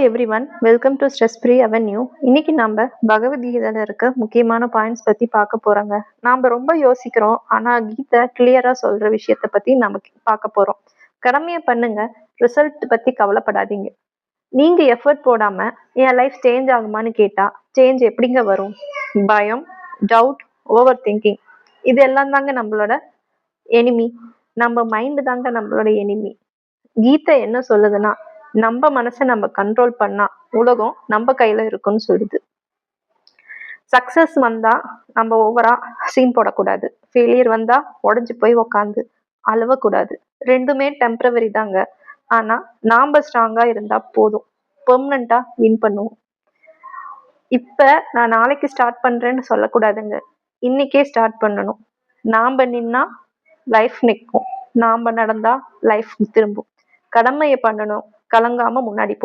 Every one, welcome to stress free avenue. இன்னைக்கு நம்ம பகவத்கீதையில இருக்க முக்கியமான பாயிண்ட்ஸ் பத்தி பார்க்க போறோங்க. நாம ரொம்ப யோசிக்கிறோம், ஆனா கீதை கிளியரா சொல்ற விஷயத்த பத்தி நம்ம பார்க்க போறோம். கடமையை பண்ணுங்க, ரிசல்ட் பத்தி கவலைப்படாதீங்க. நீங்க எஃபர்ட் போடாம என் லைஃப் சேஞ்ச் ஆகுமான்னு கேட்டா சேஞ்ச் எப்படிங்க வரும்? பயம், டவுட், ஓவர் திங்கிங், இது எல்லாம் தாங்க நம்மளோட எனிமி. நம்ம மைண்டு தாங்க நம்மளோட எனிமி. கீதை என்ன சொல்லுதுன்னா, நம்ம மனசை நம்ம கண்ட்ரோல் பண்ணா உலகம் நம்ம கையில இருக்குன்னு சொல்லுது. சக்சஸ் வந்தா நம்ம ஓவரா சீன் போடக்கூடாது. ஃபெயிலியர் வந்தா உடஞ்சு போய் உக்காந்து அழுவக்கூடாது. ரெண்டுமே டெம்பரவரி தாங்க. ஆனா நாம ஸ்ட்ராங்கா இருந்தா போதும், பெர்மனண்டா வின் பண்ணுவோம். இப்ப நான் நாளைக்கு ஸ்டார்ட் பண்றேன்னு சொல்லக்கூடாதுங்க. இன்னைக்கே ஸ்டார்ட் பண்ணணும். நாம நின்னா லைஃப் நிற்கும், நாம நடந்தா லைஃப் திரும்பும். கடமையை பண்ணணும், கலங்காம முன்னாடி போ.